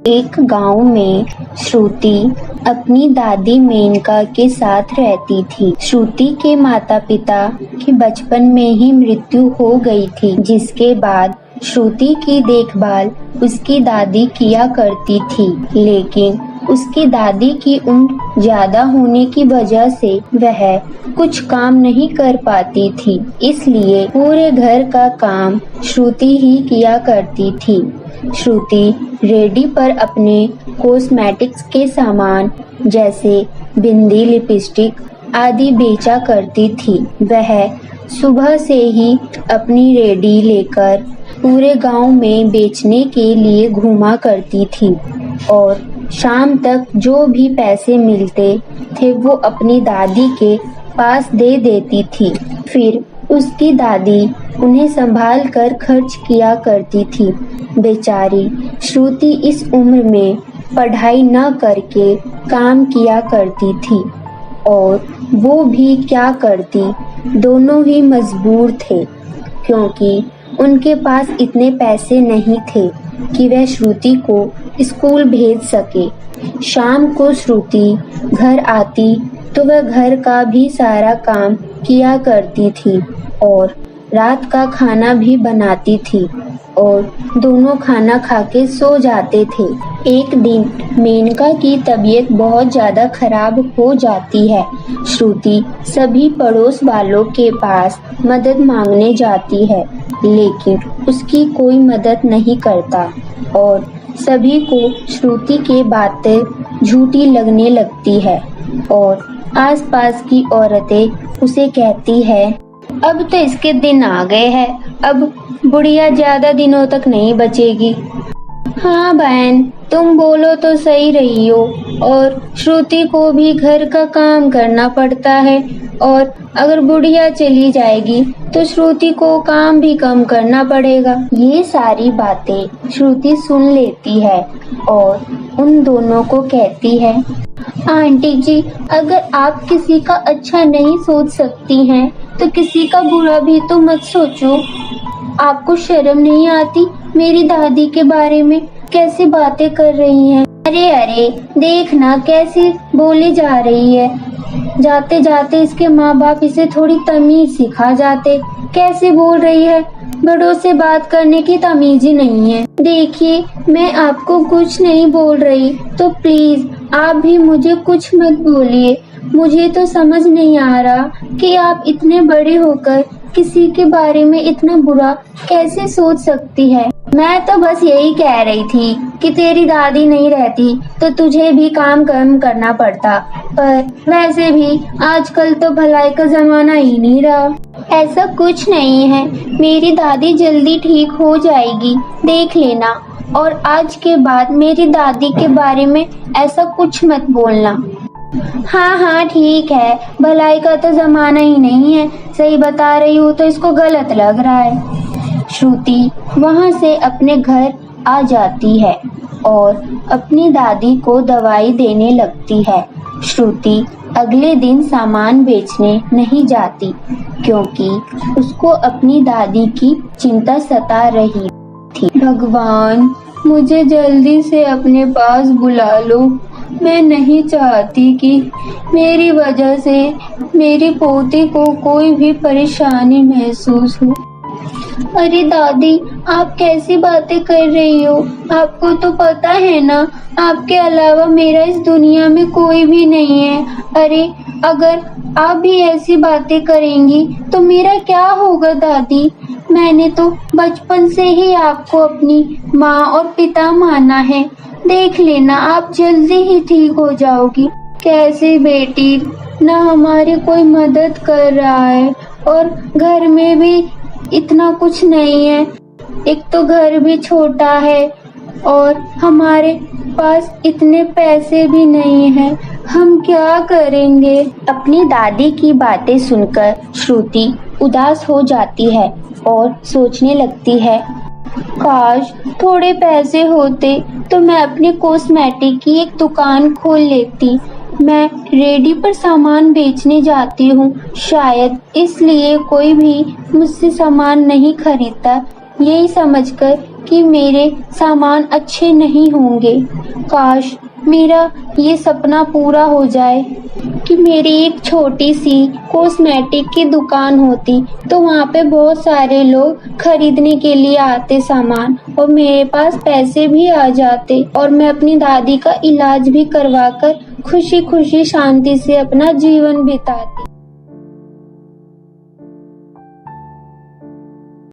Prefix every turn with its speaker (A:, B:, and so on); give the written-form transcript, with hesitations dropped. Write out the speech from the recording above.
A: एक गांव में श्रुति अपनी दादी मेनका के साथ रहती थी। श्रुति के माता पिता की बचपन में ही मृत्यु हो गई थी, जिसके बाद श्रुति की देखभाल उसकी दादी किया करती थी। लेकिन उसकी दादी की उम्र ज्यादा होने की वजह से वह कुछ काम नहीं कर पाती थी, इसलिए पूरे घर का काम श्रुति ही किया करती थी। श्रुति रेडी पर अपने कॉस्मेटिक्स के सामान जैसे बिंदी, लिपस्टिक आदि बेचा करती थी। वह सुबह से ही अपनी रेडी लेकर पूरे गांव में बेचने के लिए घूमा करती थी और शाम तक जो भी पैसे मिलते थे वो अपनी दादी के पास दे देती थी। फिर उसकी दादी उन्हें संभाल कर खर्च किया करती थी। बेचारी श्रुति इस उम्र में पढ़ाई न करके काम किया करती थी और वो भी क्या करती, दोनों ही मजबूर थे, क्योंकि उनके पास इतने पैसे नहीं थे कि वह श्रुति को स्कूल भेज सके। शाम को श्रुति घर आती तो वह घर का भी सारा काम किया करती थी और रात का खाना भी बनाती थी और दोनों खाना खाके सो जाते थे। एक दिन मेनका की तबीयत बहुत ज्यादा खराब हो जाती है। श्रुति सभी पड़ोस वालों के पास मदद मांगने जाती है, लेकिन उसकी कोई मदद नहीं करता और सभी को श्रुति की बातें झूठी लगने लगती है और आसपास की औरतें उसे कहती है, अब तो इसके दिन आ गए हैं, अब बुढ़िया ज्यादा दिनों तक नहीं बचेगी। हाँ बहन, तुम बोलो तो सही रही हो, और श्रुति को भी घर का काम करना पड़ता है और अगर बुढ़िया चली जाएगी तो श्रुति को काम भी कम करना पड़ेगा। ये सारी बातें श्रुति सुन लेती है और उन दोनों को कहती है, आंटी जी, अगर आप किसी का अच्छा नहीं सोच सकती हैं तो किसी का बुरा भी तो मत सोचो। आपको शर्म नहीं आती? मेरी दादी के बारे में कैसी बातें कर रही हैं। अरे अरे, देखना कैसी बोली जा रही है। जाते जाते इसके माँ बाप इसे थोड़ी तमीज सिखा जाते। कैसे बोल रही है, बड़ों से बात करने की तमीज ही नहीं है। देखिए, मैं आपको कुछ नहीं बोल रही, तो प्लीज आप भी मुझे कुछ मत बोलिए। मुझे तो समझ नहीं आ रहा कि आप इतने बड़े होकर किसी के बारे में इतना बुरा कैसे सोच सकती है। मैं तो बस यही कह रही थी कि तेरी दादी नहीं रहती तो तुझे भी काम कम करना पड़ता, पर वैसे भी आजकल तो भलाई का जमाना ही नहीं रहा। ऐसा कुछ नहीं है, मेरी दादी जल्दी ठीक हो जाएगी, देख लेना। और आज के बाद मेरी दादी के बारे में ऐसा कुछ मत बोलना। हाँ हाँ ठीक है, भलाई का तो जमाना ही नहीं है, सही बता रही हूँ तो इसको गलत लग रहा है। श्रुति वहाँ से अपने घर आ जाती है और अपनी दादी को दवाई देने लगती है। श्रुति अगले दिन सामान बेचने नहीं जाती क्योंकि उसको अपनी दादी की चिंता सता रही थी। भगवान, मुझे जल्दी से अपने पास बुला लो। मैं नहीं चाहती कि मेरी वजह से मेरी पोती को कोई भी परेशानी महसूस हो। अरे दादी, आप कैसी बातें कर रही हो? आपको तो पता है ना, आपके अलावा मेरा इस दुनिया में कोई भी नहीं है। अरे अगर आप भी ऐसी बातें करेंगी तो मेरा क्या होगा दादी? मैंने तो बचपन से ही आपको अपनी माँ और पिता माना है। देख लेना, आप जल्दी ही ठीक हो जाओगी। कैसे बेटी, ना हमारी कोई मदद कर रहा है और घर में भी इतना कुछ नहीं है। एक तो घर भी छोटा है और हमारे पास इतने पैसे भी नहीं हैं। हम क्या करेंगे? अपनी दादी की बातें सुनकर श्रुति उदास हो जाती है और सोचने लगती है, काश थोड़े पैसे होते तो मैं अपने कॉस्मेटिक की एक दुकान खोल लेती। मैं रेडी पर सामान बेचने जाती हूँ, शायद इसलिए कोई भी मुझसे सामान नहीं खरीदता। यही समझकर कि मेरे सामान अच्छे नहीं होंगे। काश मेरा ये सपना पूरा हो जाए कि मेरी एक छोटी सी कॉस्मेटिक की दुकान होती, तो वहाँ पे बहुत सारे लोग खरीदने के लिए आते सामान, और मेरे पास पैसे भी आ जाते और मैं अपनी दादी का इलाज भी करवाकर खुशी खुशी शांति से अपना जीवन बिताती।